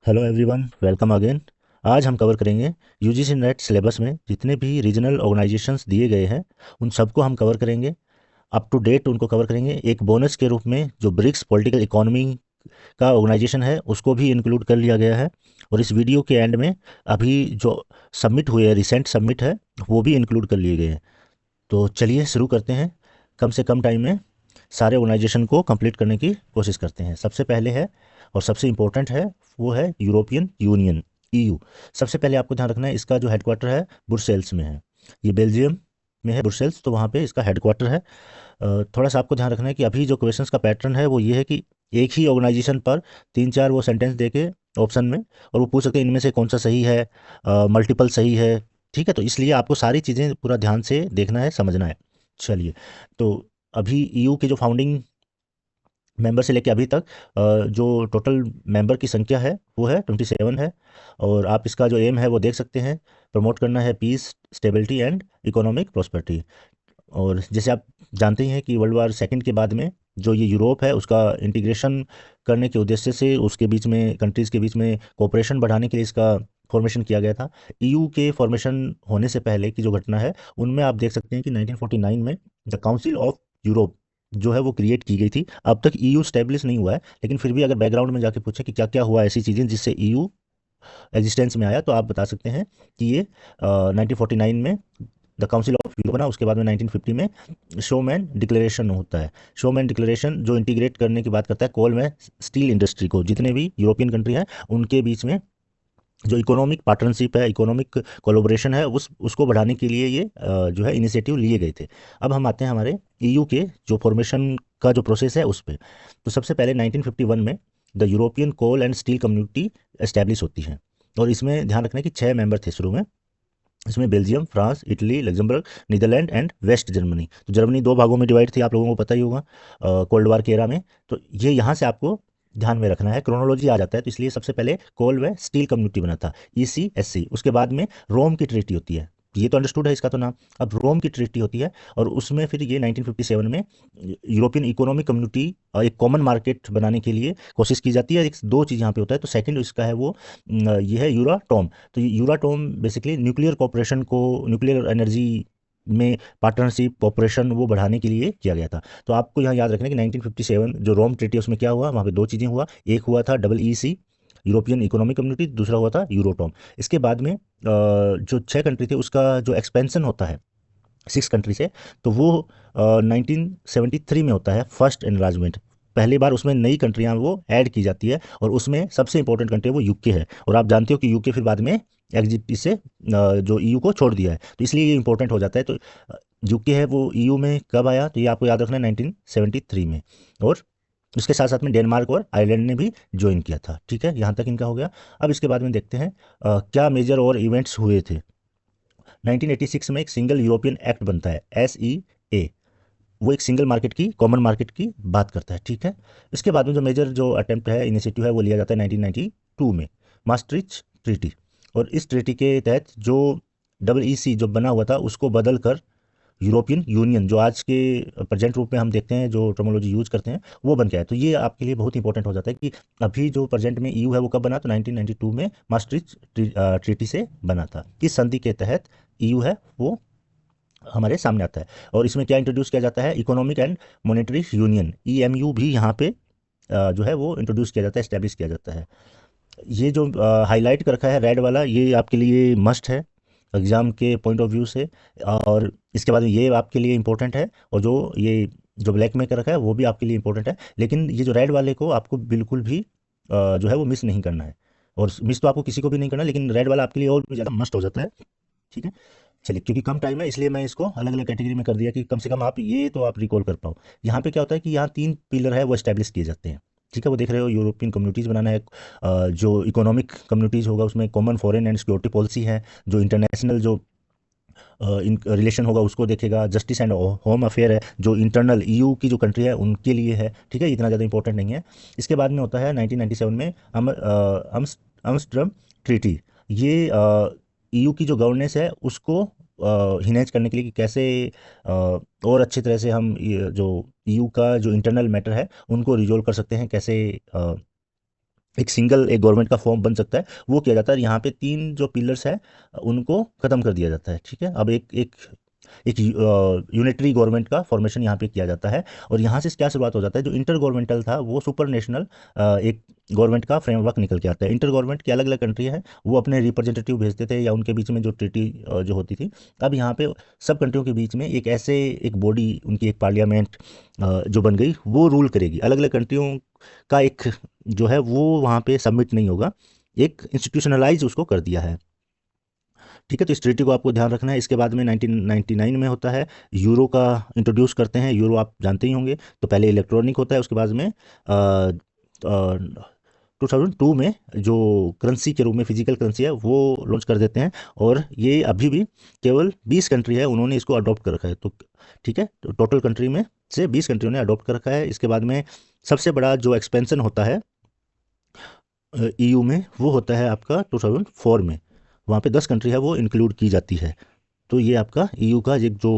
Hello everyone, welcome again. आज हम cover करेंगे यूजीसी नेट सिलेबस में जितने भी रीजनल ऑर्गेनाइजेशंस दिए गए हैं उन सबको हम कवर करेंगे। अप टू डेट उनको कवर करेंगे। एक बोनस के रूप में जो ब्रिक्स पॉलिटिकल इकोनॉमी का ऑर्गेनाइजेशन है उसको भी इंक्लूड कर लिया गया है। और इस वीडियो के एंड में अभी जो सबमिट हुए हैं, रिसेंट सबमिट है, वो भी इंक्लूड कर लिए गए हैं। तो चलिए शुरू करते हैं। कम से कम टाइम में सारे ऑर्गेनाइजेशन को कंप्लीट करने की कोशिश करते हैं। सबसे पहले है और सबसे इम्पोर्टेंट है वो है यूरोपियन यूनियन, ईयू। सबसे पहले आपको ध्यान रखना है इसका जो हेडक्वार्टर है ब्रुसेल्स में है। ये बेल्जियम में है ब्रुसेल्स, तो वहाँ पे इसका हेडक्वार्टर है। थोड़ा सा आपको ध्यान रखना है कि अभी जो क्वेश्चंस का पैटर्न है वो ये है कि एक ही ऑर्गेनाइजेशन पर तीन चार वो सेंटेंस दे के ऑप्शन में, और वो पूछ सकते हैं इनमें से कौन सा सही है, मल्टीपल सही है। ठीक है, तो इसलिए आपको सारी चीज़ें पूरा ध्यान से देखना है, समझना है। चलिए, तो अभी ईयू के जो फाउंडिंग मेंबर से लेके अभी तक जो टोटल मेंबर की संख्या है वो है 27 है। और आप इसका जो एम है वो देख सकते हैं, प्रमोट करना है peace, stability and economic prosperity. और जैसे आप जानते ही हैं कि वर्ल्ड वार सेकंड के बाद में जो ये यूरोप है उसका इंटीग्रेशन करने के उद्देश्य से उसके बीच में, कंट्रीज़ के बीच में कोऑपरेशन बढ़ाने के लिए इसका फॉर्मेशन किया गया था। ईयू के फॉर्मेशन होने से पहले की जो घटना है उनमें आप देख सकते हैं कि 1949 में द काउंसिल ऑफ यूरोप जो है वो क्रिएट की गई थी। अब तक ईयू स्टेब्लिश नहीं हुआ है, लेकिन फिर भी अगर बैकग्राउंड में जाके पूछें कि क्या क्या हुआ ऐसी चीज़ें जिससे ईयू एग्जिस्टेंस में आया, तो आप बता सकते हैं कि ये 1949 में द काउंसिल ऑफ यूरोप बना। उसके बाद में 1950 में शोमैन डिक्लेरेशन होता है। शोमैन डिक्लेरेशन जो इंटीग्रेट करने की बात करता है कोल में स्टील इंडस्ट्री को, जितने भी यूरोपियन कंट्री हैं उनके बीच में जो इकोनॉमिक पार्टनरशिप है, इकोनॉमिक कोलोब्रेशन है, उसको बढ़ाने के लिए ये जो है इनिशिएटिव लिए गए थे। अब हम आते हैं हमारे ईयू के जो फॉर्मेशन का जो प्रोसेस है उस पर। तो सबसे पहले 1951 में the European Coal and Steel Community establish होती है। और इसमें ध्यान रखना है कि 6 मेंबर थे शुरू में। इसमें Belgium, France, Italy, Luxembourg, Netherlands and West Germany. तो जर्मनी दो भागों में डिवाइड थी, आप लोगों को पता ही होगा कोल्ड वार के एरा में। तो ये यहाँ से आपको ध्यान में रखना है, क्रोनोलॉजी आ जाता है। तो इसलिए सबसे पहले कोल व स्टील कम्युनिटी बना था, ECSC। उसके बाद में रोम की ट्रीटी होती है, ये तो अंडरस्टूड है इसका तो नाम। अब रोम की ट्रीटी होती है और उसमें फिर ये 1957 में यूरोपियन इकोनॉमिक कम्युनिटी एक कॉमन मार्केट बनाने के लिए कोशिश की जाती है। एक दो चीज़ यहाँ पे होता है। तो सेकंड इसका है वो ये है यूराटोम। तो ये यूराटोम बेसिकली न्यूक्लियर कॉपरेशन को, न्यूक्लियर एनर्जी में पार्टनरशिप कॉपरेशन वो बढ़ाने के लिए किया गया था। तो आपको यहाँ याद रखना है कि 1957 जो रोम ट्रीटी उसमें क्या हुआ, वहाँ पे दो चीज़ें हुआ। एक हुआ था EEC, यूरोपियन इकोनॉमिक कम्युनिटी, दूसरा हुआ था यूरोटोम। इसके बाद में जो 6 कंट्री थे उसका जो एक्सपेंशन होता है 6 कंट्री से, तो वो 1973 में होता है फर्स्ट एनलार्जमेंट। पहली बार उसमें नई कंट्रियां वो ऐड की जाती है और उसमें सबसे इंपॉर्टेंट कंट्री वो यूके है। और आप जानते हो कि यूके फिर बाद में एग्जिट से जो ईयू को छोड़ दिया है, तो इसलिए ये इंपॉर्टेंट हो जाता है। तो यूके है वो ईयू में कब आया, तो ये आपको याद रखना है 1973 में। और उसके साथ साथ में डेनमार्क और आयरलैंड ने भी ज्वाइन किया था। ठीक है, यहाँ तक इनका हो गया। अब इसके बाद में देखते हैं क्या मेजर और इवेंट्स हुए थे। 1986 में एक सिंगल यूरोपियन एक्ट बनता है, SEA। वो एक सिंगल मार्केट की, कॉमन मार्केट की बात करता है। ठीक है, इसके बाद में जो मेजर जो अटेम्प्ट है, इनिशिएटिव है, वो लिया जाता है 1992 में, मास्ट्रिच ट्रीटी। और इस ट्रीटी के तहत जो EEC जो बना हुआ था उसको बदल कर यूरोपियन यूनियन, जो आज के प्रेजेंट रूप में हम देखते हैं, जो टर्मोलॉजी यूज करते हैं, वो बन गया है। तो ये आपके लिए बहुत इंपॉर्टेंट हो जाता है कि अभी जो प्रेजेंट में ईयू है वो कब बना, तो 1992 में मास्ट्रिच ट्रीटी से बना था। इस संधि के तहत ईयू है वो हमारे सामने आता है। और इसमें क्या इंट्रोड्यूस किया जाता है, economic and monetary union, EMU भी यहाँ पे जो है वो इंट्रोड्यूस किया जाता है, एस्टेब्लिश किया जाता है। ये जो हाईलाइट कर रखा है रेड वाला, ये आपके लिए मस्ट है एग्जाम के पॉइंट ऑफ व्यू से। और इसके बाद ये आपके लिए इंपॉर्टेंट है। और जो ये जो ब्लैक में कर रखा है वो भी आपके लिए इंपॉर्टेंट है, लेकिन ये जो रेड वाले को आपको बिल्कुल भी जो है वो मिस नहीं करना है। और मिस तो आपको किसी को भी नहीं करना, लेकिन रेड वाला आपके लिए और भी ज़्यादा मस्ट हो जाता है। ठीक है, चलिए, क्योंकि कम टाइम है इसलिए मैं इसको अलग अलग कैटेगरी में कर दिया कि कम से कम आप ये तो आप रिकॉल कर पाओ। यहाँ पे क्या होता है कि यहाँ 3 पिलर है वो एस्टेब्लिश किए जाते हैं। ठीक है, वो देख रहे हो, यूरोपियन कम्युनिटीज़ बनाना है, जो इकोनॉमिक कम्युनिटीज़ होगा उसमें common foreign and security policy है, जो इंटरनेशनल जो इन रिलेशन होगा उसको देखेगा, जस्टिस एंड होम अफेयर है, जो इंटरनल ईयू की जो कंट्री है उनके लिए है। ठीक है, इतना ज़्यादा इंपॉर्टेंट नहीं है। इसके बाद में होता है 1997 में अम्स्टर्डम ट्रीटी। ये ईयू की जो गवर्नेंस है उसको हिनेज करने के लिए कि कैसे और अच्छी तरह से हम जो ईयू का जो इंटरनल मैटर है उनको रिजोल्व कर सकते हैं, कैसे एक सिंगल एक गवर्नमेंट का फॉर्म बन सकता है, वो किया जाता है। यहाँ पे 3 जो पिलर्स है उनको ख़त्म कर दिया जाता है, ठीक है। अब एक एक एक यूनिटरी गवर्नमेंट का फॉर्मेशन यहाँ पे किया जाता है। और यहाँ से क्या शुरुआत हो जाता है, जो इंटर गवर्नमेंटल था वो सुपर नेशनल एक गवर्नमेंट का फ्रेमवर्क निकल के आता है। इंटर गवर्नमेंट की अलग अलग कंट्री है, वो अपने रिप्रेजेंटेटिव भेजते थे या उनके बीच में जो ट्रीटी जो होती थी। अब यहाँ पे सब कंट्रियों के बीच में एक ऐसे एक बॉडी, उनकी एक पार्लियामेंट जो बन गई, वो रूल करेगी। अलग अलग कंट्रियों का एक जो है वो वहाँ पे सबमिट नहीं होगा, एक इंस्टीट्यूशनलाइज उसको कर दिया है, ठीक है। तो इस ट्रीटी को आपको ध्यान रखना है। इसके बाद में 1999 में होता है यूरो का इंट्रोड्यूस करते हैं। यूरो आप जानते ही होंगे। तो पहले इलेक्ट्रॉनिक होता है, उसके बाद में 2002 में जो करेंसी के रूप में फिजिकल करेंसी है वो लॉन्च कर देते हैं। और ये अभी भी केवल 20 कंट्री है उन्होंने इसको अडॉप्ट कर रखा है। तो ठीक है, तो टोटल कंट्री में से 20 कंट्रियों ने अडॉप्ट कर रखा है। इसके बाद में सबसे बड़ा जो एक्सपेंशन होता है ईयू में, वो होता है आपका 2004 में। वहाँ पे 10 कंट्री है वो इंक्लूड की जाती है। तो ये आपका ईयू का एक जो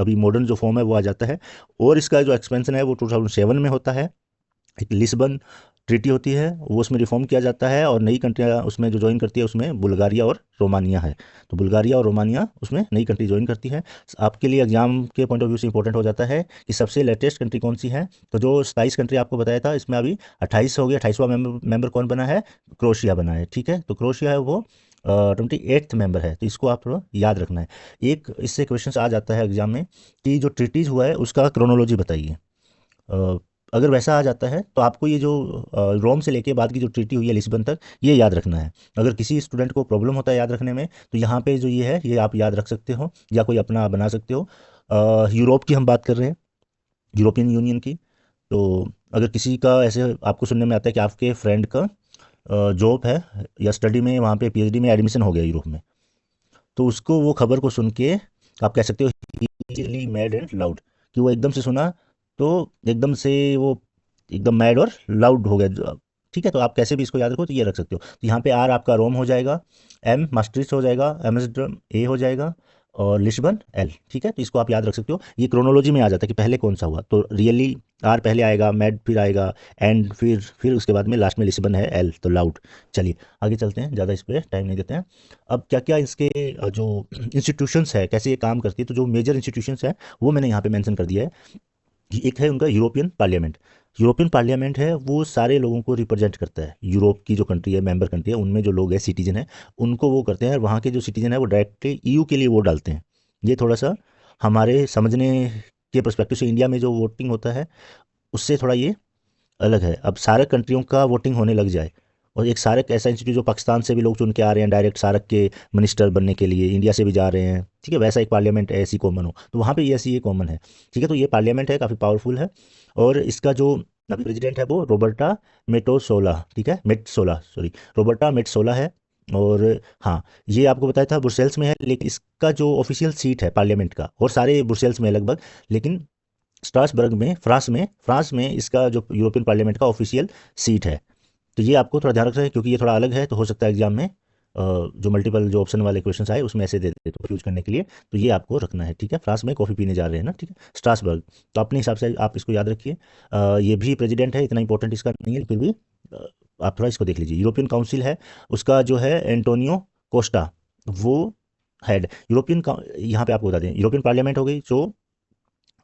अभी मॉडर्न जो फॉर्म है वो आ जाता है। और इसका जो एक्सपेंशन है वो 2007 में होता है। एक लिस्बन ट्रीटी होती है, वो उसमें रिफॉर्म किया जाता है और नई कंट्रियाँ उसमें जो ज्वाइन करती है उसमें बुल्गारिया और रोमानिया है। तो बुल्गारिया और रोमानिया उसमें नई कंट्री ज्वाइन करती है। आपके लिए एग्जाम के पॉइंट ऑफ व्यू से इंपॉर्टेंट हो जाता है कि सबसे लेटेस्ट कंट्री कौन सी है। तो जो 27 कंट्री आपको बताया था, इसमें अभी 28 हो गया। 28वां मेंबर कौन बना है? क्रोशिया बना है, ठीक है। तो क्रोशिया है वो 28th मेंबर है। तो इसको आप थोड़ा याद रखना है। एक इससे क्वेश्चन आ जाता है एग्जाम में कि जो ट्रीटीज़ हुआ है उसका क्रोनोलॉजी बताइए। अ, अगर वैसा आ जाता है तो आपको ये जो रोम से लेके बाद की जो ट्रीटी हुई है लिस्बन तक, ये याद रखना है। अगर किसी स्टूडेंट को प्रॉब्लम होता है याद रखने में, तो यहाँ पे जो ये है ये आप याद रख सकते हो या कोई अपना बना सकते हो। यूरोप की हम बात कर रहे हैं, यूरोपियन यूनियन की। तो अगर किसी का ऐसे आपको सुनने में आता है कि आपके फ्रेंड का जॉब है या स्टडी में वहाँ पे पीएचडी में एडमिशन हो गया यूरोप में, तो उसको वो खबर को सुन के आप कह सकते हो इजीली मैड एंड लाउड, कि वो एकदम से सुना तो एकदम से वो एकदम मैड और लाउड हो गया ठीक है। तो आप कैसे भी इसको याद रखो, तो ये रख सकते हो। तो यहाँ पे आर आपका रोम हो जाएगा, एम मास्ट्रिच हो जाएगा, एम्स्टर्डम ए हो जाएगा, और लिस्बन एल, ठीक है। तो इसको आप याद रख सकते हो। ये क्रोनोलॉजी में आ जाता है कि पहले कौन सा हुआ। तो रियली आर पहले आएगा, मैड फिर आएगा, एंड फिर उसके बाद में लास्ट में लिस्बन है, एल तो लाउड। चलिए आगे चलते हैं, ज़्यादा इस पर टाइम नहीं देते हैं। अब क्या क्या इसके जो इंस्टीट्यूशंस है कैसे ये काम करती है, तो जो मेजर इंस्टीट्यूशंस है वो मैंने यहाँ पे मेंशन कर दिया है। एक है उनका यूरोपियन पार्लियामेंट। यूरोपियन पार्लियामेंट है वो सारे लोगों को रिप्रेजेंट करता है। यूरोप की जो कंट्री है, मेंबर कंट्री है, उनमें जो लोग हैं सिटीजन है, उनको वो करते हैं। और वहाँ के जो सिटीजन है वो डायरेक्टली ईयू के लिए वोट डालते हैं। ये थोड़ा सा हमारे समझने के परस्पेक्टिव से इंडिया में जो वोटिंग होता है उससे थोड़ा ये अलग है। अब सारे कंट्रियों का वोटिंग होने लग जाए, और एक सारक ऐसा इंस्टीट्यूट जो पाकिस्तान से भी लोग चुन के आ रहे हैं डायरेक्ट सारक के मिनिस्टर बनने के लिए, इंडिया से भी जा रहे हैं, ठीक है, वैसा एक पार्लियामेंट ऐसी कॉमन हो, तो वहाँ पे ये ऐसी ये कॉमन है, ठीक है। तो ये पार्लियामेंट है, काफ़ी पावरफुल है। और इसका जो अभी प्रेसिडेंट है वो रोबर्टा मेटोसोला, ठीक है, मेटसोला, सॉरी, रोबर्टा मेटसोला है। और हाँ, ये आपको बताया था ब्रुसेल्स में है, लेकिन इसका जो ऑफिशियल सीट है पार्लियामेंट का, और सारे ब्रुसेल्स में है लगभग, लेकिन स्ट्रासबर्ग में फ्रांस में इसका जो यूरोपियन पार्लियामेंट का ऑफिशियल सीट है। तो ये आपको थोड़ा ध्यान रखना है, क्योंकि ये थोड़ा अलग है। तो हो सकता है एग्जाम में जो मल्टीपल जो ऑप्शन वाले क्वेश्चन आए उसमें ऐसे दे दे तो यूज करने के लिए, तो ये आपको रखना है, ठीक है। फ्रांस में कॉफ़ी पीने जा रहे हैं ना, ठीक है, स्ट्रासबर्ग। तो अपने हिसाब से आप इसको याद रखिए। ये भी प्रेसिडेंट है, इतना इंपॉर्टेंट इसका नहीं है, फिर भी आप थोड़ा इसको देख लीजिए। यूरोपियन काउंसिल है, उसका जो है एंटोनियो कोस्टा, वो हेड। यहाँ पे आपको बता दें, यूरोपियन पार्लियामेंट हो गई जो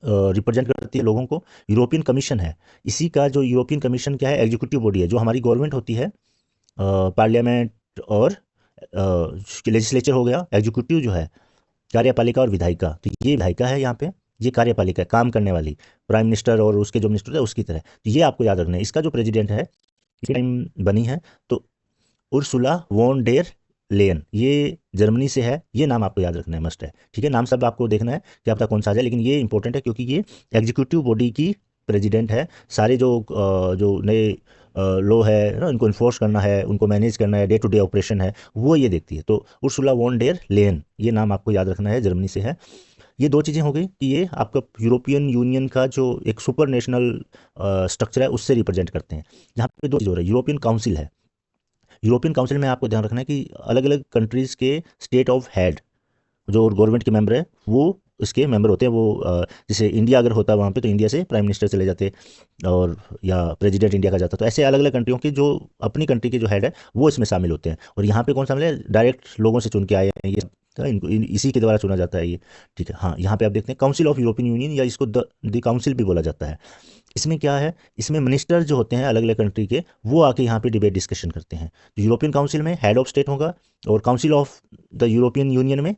रिप्रेजेंट करती है लोगों को। यूरोपियन कमीशन है, इसी का जो यूरोपियन कमीशन क्या है, एग्जीक्यूटिव बॉडी है। जो हमारी गवर्नमेंट होती है, पार्लियामेंट और लेजिस्लेचर हो गया, एग्जीक्यूटिव जो है कार्यपालिका और विधायिका, तो ये विधायिका है यहाँ पे, ये कार्यपालिका है, काम करने वाली, प्राइम मिनिस्टर और उसके जो मिनिस्टर है उसकी तरह। तो ये आपको याद रखना है। इसका जो प्रेसिडेंट है, इसी टाइम बनी है, तो उर्सुला वॉन डेर लेयन, ये जर्मनी से है। ये नाम आपको याद रखना है, मस्ट है, ठीक है। नाम सब आपको देखना है कि आपका कौन सा आ जाए, लेकिन ये इंपॉर्टेंट है क्योंकि ये एग्जीक्यूटिव बॉडी की प्रेसिडेंट है। सारे जो नए लॉ है ना, उनको इन्फोर्स करना है, उनको मैनेज करना है, डे टू डे ऑपरेशन है, वो ये देखती है। तो उर्सुला वॉन डेर लेयन, ये नाम आपको याद रखना है, जर्मनी से है। ये दो चीज़ें हो गई कि ये आपका यूरोपियन यूनियन का जो एक सुपर नेशनल स्ट्रक्चर है उससे रिप्रेजेंट करते हैं। यहाँ पे दो चीज़ हो रही है। यूरोपियन काउंसिल है, यूरोपियन काउंसिल में आपको ध्यान रखना है कि अलग अलग कंट्रीज़ के स्टेट ऑफ हेड जो गवर्नमेंट के मेंबर है वो उसके मेंबर होते हैं वो जैसे इंडिया अगर होता वहाँ पे तो इंडिया से प्राइम मिनिस्टर चले जाते और या प्रेसिडेंट इंडिया का जाता। तो ऐसे अलग अलग कंट्रियों के जो अपनी कंट्री के जो हेड है वो इसमें शामिल होते हैं। और यहाँ पे कौन शामिल है, डायरेक्ट लोगों से चुन के आए हैं ये, तो इसी के द्वारा चुना जाता है ये। ठीक है, हाँ यहाँ पे आप देखते हैं काउंसिल ऑफ यूरोपियन यूनियन, या इसको द काउंसिल भी बोला जाता है। इसमें क्या है, इसमें मिनिस्टर जो होते हैं अलग अलग कंट्री के, वो आके यहाँ पे डिबेट डिस्कशन करते हैं। तो यूरोपियन काउंसिल में हेड ऑफ स्टेट होगा, और council of the European union में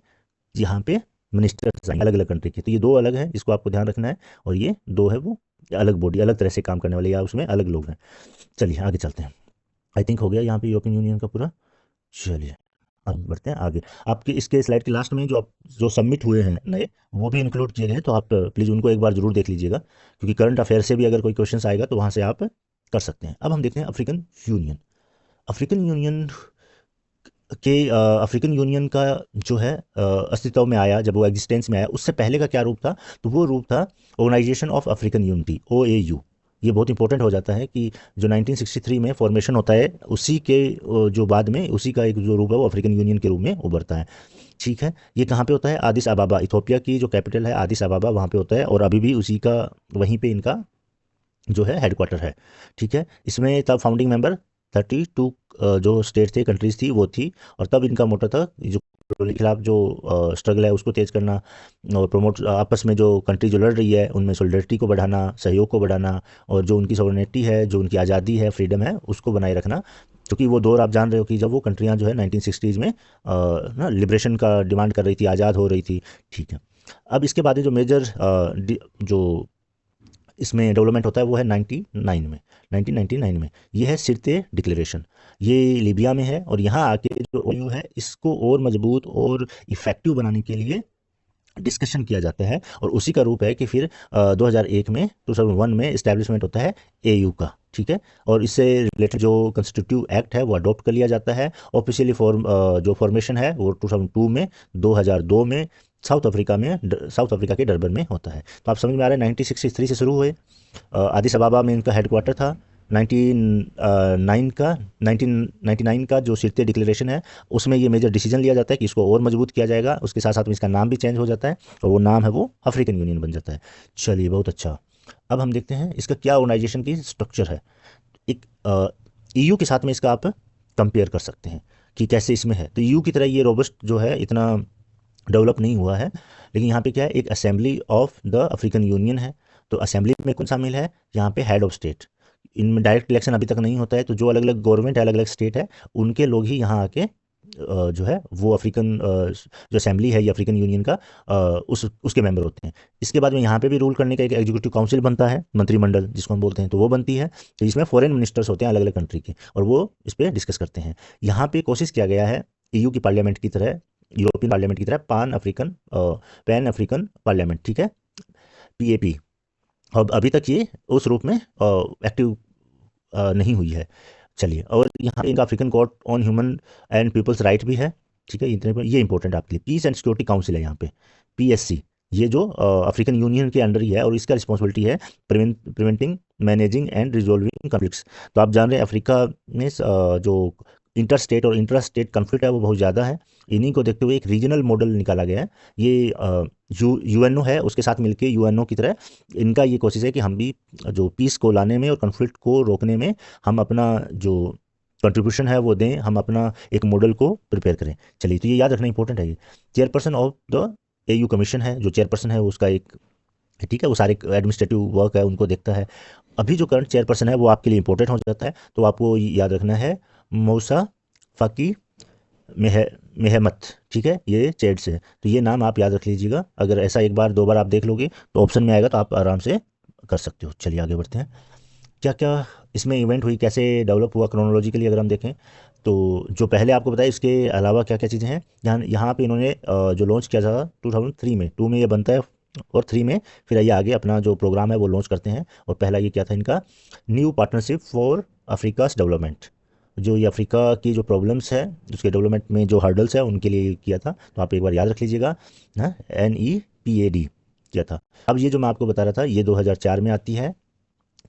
यहाँ पे मिनिस्टर्स आएंगे अलग अलग कंट्री के। तो ये दो अलग है, इसको आपको ध्यान रखना है। और ये दो है वो अलग बॉडी, अलग तरह से काम करने वाले, या उसमें अलग लोग हैं। चलिए आगे चलते हैं। आई थिंक हो गया यहाँ पे यूरोपियन यूनियन का पूरा। चलिए अब बढ़ते हैं आगे। आपके इसके स्लाइड के लास्ट में जो सबमिट हुए हैं नए, वो भी इंक्लूड किए गए हैं, तो आप प्लीज़ उनको एक बार जरूर देख लीजिएगा, क्योंकि करंट अफेयर से भी अगर कोई क्वेश्चन आएगा तो वहाँ से आप कर सकते हैं। अब हम देखते हैं African union. African union African union का जो है अस्तित्व में आया, जब वो एग्जिस्टेंस में आया, उससे पहले का क्या रूप था, तो वो रूप था Organisation of African Unity, OAU। ये बहुत इंपॉर्टेंट हो जाता है कि जो 1963 में फॉर्मेशन होता है, उसी के जो बाद में उसी का एक जो रूप है वो अफ्रीकन यूनियन के रूप में उभरता है। ठीक है, ये कहाँ पे होता है, आदिस अबाबा, इथोपिया की जो कैपिटल है आदिस अबाबा, वहाँ पे होता है, और अभी भी उसी का वहीं पे इनका जो है हेडक्वार्टर है। ठीक है, इसमें तब फाउंडिंग मेंबर 32 जो स्टेट थे, कंट्रीज थी, वो थी। और तब इनका मोटा था जो के खिलाफ जो स्ट्रगल है उसको तेज करना, और प्रमोट आपस में जो कंट्री जो लड़ रही है उनमें सोलिडरिटी को बढ़ाना, सहयोग को बढ़ाना, और जो उनकी सॉवरेनिटी है, जो उनकी आज़ादी है, फ्रीडम है, उसको बनाए रखना। क्योंकि वो दौर आप जान रहे हो कि जब वो कंट्रियाँ जो है 1960s में ना लिबरेशन का डिमांड कर रही थी, आज़ाद हो रही थी। ठीक है, अब इसके बाद जो मेजर जो इसमें डेवलपमेंट होता है वो है 1999 में। ये है सिरते डिक्लेरेशन, ये लीबिया में है। और यहाँ आके जो OU है इसको और मजबूत और इफेक्टिव बनाने के लिए डिस्कशन किया जाता है, और उसी का रूप है कि फिर 2001 में 2001 में इस्टेब्लिशमेंट होता है AU का। ठीक है, और इससे रिलेटेड जो कंस्टिट्यूटिव एक्ट है वो अडॉप्ट कर लिया जाता है। ऑफिशियली जो फॉर्मेशन है वो 2002 में, 2002 में साउथ अफ्रीका के डरबन में होता है। तो आप समझ में आ रहा है 1963 से शुरू हुए, आदिस अबाबा में इनका हेडक्वार्टर था। 1999 का जो सिरते डिक्लेरेशन है उसमें ये मेजर डिसीजन लिया जाता है कि इसको और मजबूत किया जाएगा। उसके साथ साथ में इसका नाम भी चेंज हो जाता है, और वो नाम है वो अफ्रीकन यूनियन बन जाता है। चलिए बहुत अच्छा। अब हम देखते हैं इसका क्या ऑर्गेनाइजेशन की स्ट्रक्चर है। एक EU के साथ में इसका आप कंपेयर कर सकते हैं कि कैसे इसमें है। तो EU की तरह ये रोबस्ट जो है इतना डेवलप नहीं हुआ है, लेकिन यहाँ पे क्या है, एक assembly of the African union है। तो असेंबली में कौन शामिल है, यहाँ पे हेड ऑफ स्टेट। इनमें डायरेक्ट इलेक्शन अभी तक नहीं होता है, तो जो अलग अलग गवर्नमेंट है, अलग अलग स्टेट है, उनके लोग ही यहाँ आके जो है वो अफ्रीकन जो असेंबली है ये अफ्रीकन यूनियन का उसके मेंबर होते हैं। इसके बाद में यहाँ पे भी रूल करने का एक एग्जीक्यूटिव काउंसिल बनता है, मंत्रिमंडल जिसको हम बोलते हैं, तो वो बनती है। तो इसमें फॉरेन मिनिस्टर्स होते हैं अलग अलग कंट्री के, और वो इस पर डिस्कस करते हैं। यहाँ पे कोशिश किया गया है EU की पार्लियामेंट की तरह, यूरोपियन पार्लियामेंट की तरह पैन अफ्रीकन पार्लियामेंट, ठीक है, PAP। अब अभी तक ये उस रूप में एक्टिव नहीं हुई है। चलिए, और यहाँ पे इनका African Court on Human and Peoples Right भी है। ठीक है, इतने पर ये इंपॉर्टेंट आपके लिए। पीस एंड सिक्योरिटी काउंसिल है यहाँ पे, PSC। ये जो अफ्रीकन यूनियन के अंडर ही है, और इसका रिस्पॉन्सिबिलिटी है preventing, managing and resolving conflicts. तो आप जान रहे हैं अफ्रीका में जो इंटर स्टेट और इंट्रा स्टेट कॉन्फ्लिक्ट है वो बहुत ज़्यादा है। इन्हीं को देखते हुए एक रीजनल मॉडल निकाला गया है। ये UNO है, उसके साथ मिलके UNO की तरह इनका ये कोशिश है कि हम भी जो पीस को लाने में और कॉन्फ्लिक्ट को रोकने में हम अपना जो कंट्रीब्यूशन है वो दें, हम अपना एक मॉडल को प्रिपेयर करें। चलिए, तो ये याद रखना इंपॉर्टेंट है। ये chairperson of the AU commission है, जो चेयरपर्सन है उसका एक, ठीक है, वो सारे एडमिनिस्ट्रेटिव वर्क है उनको देखता है। अभी जो करंट चेयरपर्सन है वो आपके लिए इंपॉर्टेंट हो जाता है, तो आपको याद रखना है मौसा फ़की मेहमत। ठीक है, ये चेड से है, तो ये नाम आप याद रख लीजिएगा। अगर ऐसा एक बार दो बार आप देख लोगे तो ऑप्शन में आएगा, तो आप आराम से कर सकते हो। चलिए आगे बढ़ते हैं। क्या क्या इसमें इवेंट हुई, कैसे डेवलप हुआ क्रोनोलॉजिकली अगर हम देखें, तो जो पहले आपको बताया इसके अलावा क्या क्या चीज़ें हैं। यहाँ यहाँ पे इन्होंने जो लॉन्च किया था 2003 में, 2 में ये बनता है, और 3 में फिर ये आगे अपना जो प्रोग्राम है वो लॉन्च करते हैं। और पहला ये क्या था इनका, न्यू पार्टनरशिप फॉर अफ्रीकास डेवलपमेंट। जो ये अफ्रीका की जो प्रॉब्लम्स है, उसके डेवलपमेंट में जो हर्डल्स है उनके लिए किया था। तो आप एक बार याद रख लीजिएगा, हाँ, NEPAD किया था। अब ये जो मैं आपको बता रहा था ये 2004 में आती है,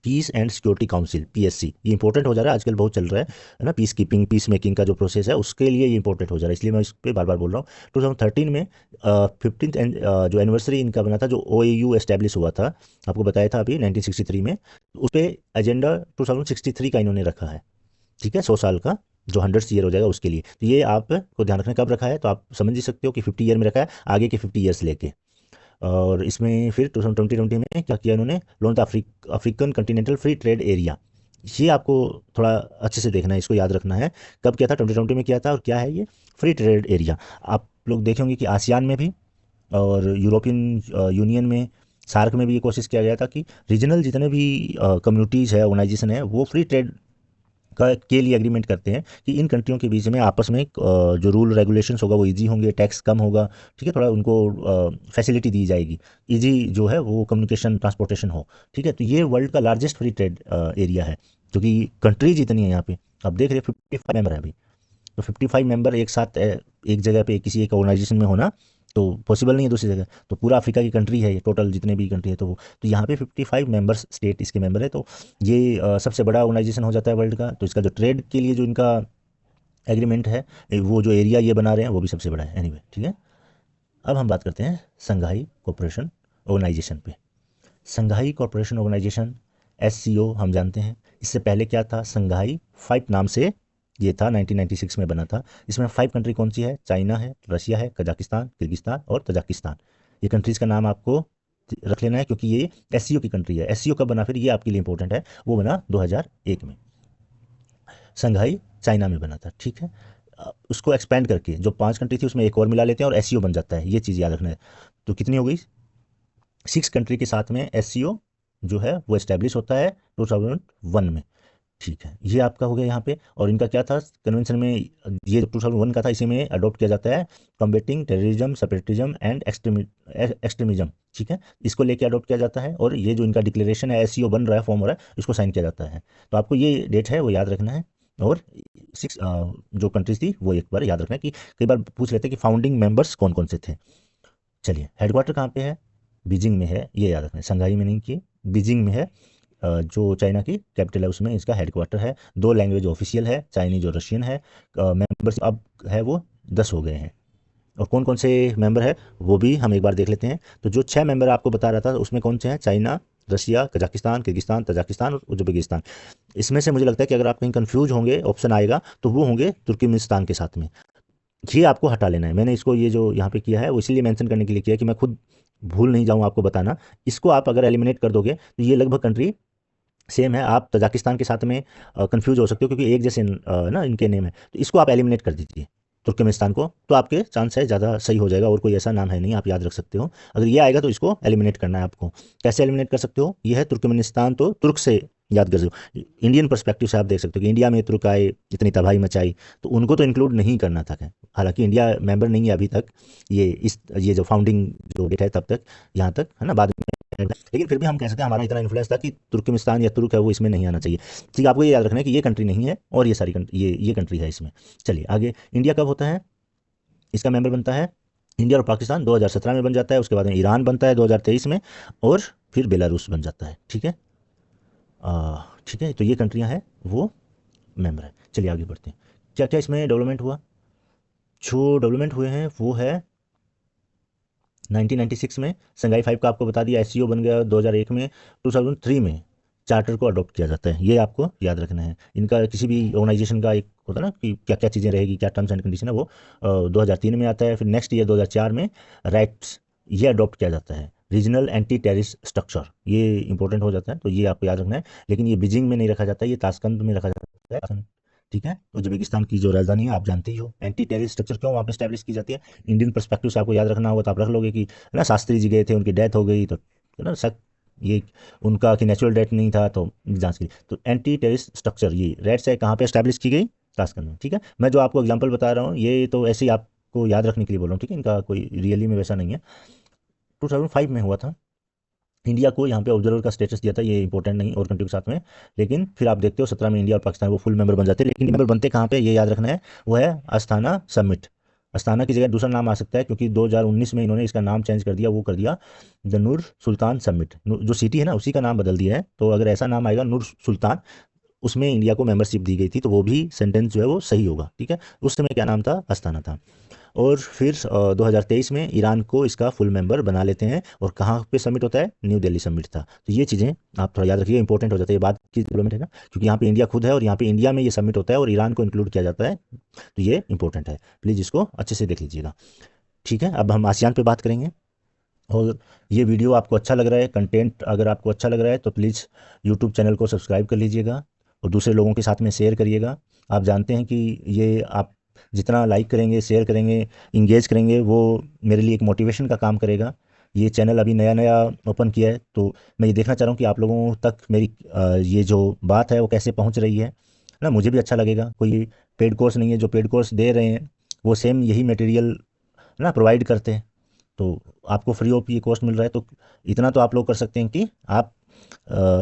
Peace and Security Council, PSC. ये इंपॉर्टेंट हो जा रहा है आजकल, बहुत चल रहा है ना, पीस कीपिंग, पीस मेकिंग का जो प्रोसेस है उसके लिए ये इंपॉर्टेंट हो जा रहा है, इसलिए मैं इस पर बार बार बोल रहा हूँ। 2013 में 15th जो एनिवर्सरी इनका बना था, जो OAU एस्टेब्लिश हुआ था, आपको बताया था अभी 1963 में, उस पर एजेंडा 2063 का इन्होंने रखा है, ठीक है, 100 साल का, जो 100th ईयर हो जाएगा उसके लिए। तो ये आपको ध्यान रखना, कब रखा है तो आप समझ ही सकते हो कि 50 ईयर में रखा है, आगे के 50 ईयर्स लेके। और इसमें फिर 2020 में क्या किया इन्होंने, launch African Continental free trade area. ये आपको थोड़ा अच्छे से देखना है, इसको याद रखना है, कब किया था, 2020 में किया था, और क्या है ये फ्री ट्रेड एरिया। आप लोग देखे होंगे कि आसियान में भी और यूरोपियन यूनियन में, सार्क में भी ये कोशिश किया गया था कि रीजनल जितने भी कम्युनिटीज़ है, ऑर्गेनाइजेशन है, वो फ्री ट्रेड का के लिए एग्रीमेंट करते हैं कि इन कंट्रियों के बीच में आपस में जो रूल रेगुलेशंस होगा वो इजी होंगे, टैक्स कम होगा, ठीक है, थोड़ा उनको फैसिलिटी दी जाएगी, इजी जो है वो कम्युनिकेशन ट्रांसपोर्टेशन हो, ठीक है। तो ये वर्ल्ड का लार्जेस्ट फ्री ट्रेड एरिया है, क्योंकि कंट्रीज इतनी है यहाँ पे, आप देख रहे हैं 55 मेंबर है अभी। तो 55 मेंबर एक साथ एक जगह पे किसी एक ऑर्गेनाइजेशन में होना तो पॉसिबल नहीं है दूसरी जगह। तो पूरा अफ्रीका की कंट्री है ये, टोटल जितने भी कंट्री है, तो यहाँ पे 55 मेंबर्स स्टेट इसके मेंबर है। तो ये सबसे बड़ा ऑर्गेनाइजेशन हो जाता है वर्ल्ड का। तो इसका जो ट्रेड के लिए जो इनका एग्रीमेंट है, वो जो एरिया ये बना रहे हैं वो भी सबसे बड़ा है। एनीवे, ठीक है। अब हम बात करते हैं संघाई कोऑपरेशन ऑर्गेनाइजेशन पे। संघाई कोऑपरेशन ऑर्गेनाइजेशन, SCO, हम जानते हैं। इससे पहले क्या था, संघाई 5 नाम से ये था, 1996 में बना था। इसमें 5 कंट्री कौन सी है, चाइना है, रशिया है, कजाकिस्तान, किर्गिस्तान और तजाकिस्तान। ये कंट्रीज़ का नाम आपको रख लेना है, क्योंकि ये SCO की कंट्री है। SCO कब बना, फिर ये आपके लिए इंपॉर्टेंट है, वो बना 2001 में। संघाई चाइना में बना था, ठीक है। उसको एक्सपेंड करके जो 5 कंट्री थी उसमें एक और मिला लेते हैं और SCO बन जाता है, ये चीज़ याद रखना है। तो कितनी हो गई, 6 कंट्री के साथ में SCO जो है वो एस्टेब्लिश होता है 2001 में, ठीक है। ये आपका हो गया यहाँ पे। और इनका क्या था कन्वेंशन में, ये 2001 का था, इसी में अडॉप्ट किया जाता है combating terrorism, separatism and extremism, ठीक है। इसको लेके अडॉप्ट किया जाता है, और ये जो इनका डिक्लेरेशन है, SCO बन रहा है, फॉर्म हो रहा है, इसको साइन किया जाता है। तो आपको ये डेट है वो याद रखना है। और 6 जो कंट्रीज थी वो एक बार याद रखना है, कि कई बार पूछ लेते हैं कि फाउंडिंग मेंबर्स कौन कौन से थे। चलिए, हेडक्वार्टर कहाँ पे है, बीजिंग में है, ये याद रखना है, संघाई में नहीं किए, बीजिंग में है। जो चाइना की कैपिटल है उसमें इसका हेडक्वार्टर है। 2 लैंग्वेज ऑफिशियल है, चाइनीज और रशियन है। मेंबर्स अब है वो 10 हो गए हैं। और कौन कौन से मेंबर है वो भी हम एक बार देख लेते हैं। तो जो 6 मेंबर आपको बता रहा था उसमें कौन से हैं, China, Russia, Kazakhstan, Kyrgyzstan, Tajikistan और उज्बेकिस्तान। इसमें से मुझे लगता है कि अगर आप कहीं कंफ्यूज होंगे, ऑप्शन आएगा तो वो होंगे तुर्कमेनिस्तान के साथ में। ये आपको हटा लेना है। मैंने इसको ये जो यहाँ पे किया है वो इसीलिए मेंशन करने के लिए किया कि मैं खुद भूल नहीं जाऊँ आपको बताना। इसको आप अगर एलिमिनेट कर दोगे तो ये लगभग कंट्री सेम है। आप तजाकिस्तान के साथ में कंफ्यूज हो सकते हो, क्योंकि एक जैसे ना इनके नेम है, तो इसको आप एलिमिनेट कर दीजिए तुर्कमेनिस्तान को, तो आपके चांस है ज़्यादा सही हो जाएगा। और कोई ऐसा नाम है नहीं, आप याद रख सकते हो। अगर ये आएगा तो इसको एलिमिनेट करना है आपको। कैसे एलिमिनेट कर सकते हो, ये है तुर्कमेनिस्तान, तो तुर्क से याद कर सकते हो। इंडियन पर्सपेक्टिव से आप देख सकते हो कि इंडिया में तुर्क आए, इतनी तबाही मचाई, तो उनको तो इंक्लूड नहीं करना था। हालांकि इंडिया मेंबर नहीं है अभी तक, ये जो फाउंडिंग जो डेट है तब तक, यहाँ तक है ना, बाद में, लेकिन फिर भी हम कह सकते हैं हमारा इतना इन्फ्लुएंस था कि तुर्कमेनिस्तान या तुर्क है वो इसमें नहीं आना चाहिए। ठीक है, आपको ये याद रखना है कि ये कंट्री नहीं है और ये सारी कंट्री, ये कंट्री है इसमें। चलिए आगे, इंडिया कब होता है, इसका मेंबर बनता है इंडिया और पाकिस्तान 2017 में बन जाता है। उसके बाद में ईरान बनता है 2023 में, और फिर बेलारूस बन जाता है, ठीक है। ठीक है, तो ये कंट्रियां हैं वो मेंबर है। चलिए आगे बढ़ते हैं, क्या क्या इसमें डेवलपमेंट हुआ। जो डेवलपमेंट हुए हैं वो है 1996 में संघाई 5 का आपको बता दिया, SCO बन गया 2001 में। 2003 में चार्टर को अडॉप्ट किया जाता है, ये आपको याद रखना है। इनका किसी भी ऑर्गेनाइजेशन का एक होता है ना कि क्या क्या चीज़ें रहेगी, क्या टर्म्स एंड कंडीशन है, वो 2003 में आता है। फिर नेक्स्ट ईयर 2004 में राइट्स ये अडॉप्ट किया जाता है। रीजनल एंटी टेररिस्ट स्ट्रक्चर, ये इंपॉर्टेंट हो जाता है, तो ये आपको याद रखना है। लेकिन ये बीजिंग में नहीं रखा जाता है, ये ताशकंद में रखा जाता है, ठीक है। उज्बेकिस्तान की जो राजधानी है आप जानते ही हो। एंटी टेररिस्ट स्ट्रक्चर क्यों वहाँ पे स्टैब्लिश की जाती है, इंडियन पर्सपेक्टिव से आपको याद रखना होगा, तो आप रख लोगे कि है ना, शास्त्री जी गए थे, उनकी डेथ हो गई, तो है ना शक ये उनका कि नेचुरल डेथ नहीं था, तो जांच की। तो एंटी टेररिस्ट स्ट्रक्चर ये रेड से कहाँ पे स्टैब्लिश की गई, ताशकंद में, ठीक है। मैं जो आपको एग्जाम्पल बता रहा हूँ ये तो ऐसे ही आपको याद रखने के लिए बोल रहा हूँ, ठीक है। इनका कोई रियली में वैसा नहीं है। 2005 में हुआ था। इंडिया को यहाँ पे ऑब्जर्वर का स्टेटस दिया था, ये इंपॉर्टेंट नहीं और कंट्री के साथ में। लेकिन फिर आप देखते हो 17 में इंडिया और पाकिस्तान वो फुल मेंबर बन जाते हैं। लेकिन मेंबर बनते कहाँ पे ये याद रखना है, वो है अस्थाना समिट। अस्ताना की जगह दूसरा नाम आ सकता है, क्योंकि 2019 में इन्होंने इसका नाम चेंज कर दिया, वो कर दिया द नूर सुल्तान समिट। जो सिटी है ना उसी का नाम बदल दिया है, तो अगर ऐसा नाम आएगा नूर सुल्तान, उसमें इंडिया को मेंबरशिप दी गई थी, तो वो भी सेंटेंस जो है वो सही होगा, ठीक है। उस समय क्या नाम था, अस्ताना था। और फिर 2023 में ईरान को इसका फुल मेंबर बना लेते हैं, और कहाँ पे समिट होता है, न्यू दिल्ली समिट था। तो ये चीज़ें आप थोड़ा याद रखिए, इंपॉर्टेंट हो जाता है, ये बात की डेवलपमेंट है ना, क्योंकि यहाँ पे इंडिया खुद है और यहाँ पे इंडिया में ये समिट होता है और ईरान को इंक्लूड किया जाता है, तो ये इंपॉर्टेंट है, प्लीज़ इसको अच्छे से देख लीजिएगा। ठीक है, अब हम आसियान पे बात करेंगे। और ये वीडियो आपको अच्छा लग रहा है, कंटेंट अगर आपको अच्छा लग रहा है तो प्लीज़ यूट्यूब चैनल को सब्सक्राइब कर लीजिएगा और दूसरे लोगों के साथ में शेयर करिएगा। आप जानते हैं कि ये आप जितना लाइक करेंगे, शेयर करेंगे, इंगेज करेंगे, वो मेरे लिए एक मोटिवेशन का काम करेगा। ये चैनल अभी नया नया ओपन किया है, तो मैं ये देखना चाह रहा हूँ कि आप लोगों तक मेरी ये जो बात है वो कैसे पहुँच रही है ना। मुझे भी अच्छा लगेगा, कोई पेड कोर्स नहीं है, जो पेड कोर्स दे रहे हैं वो सेम यही मटेरियल ना प्रोवाइड करते हैं, तो आपको फ्री ऑफ ये कोर्स मिल रहा है, तो इतना तो आप लोग कर सकते हैं कि आप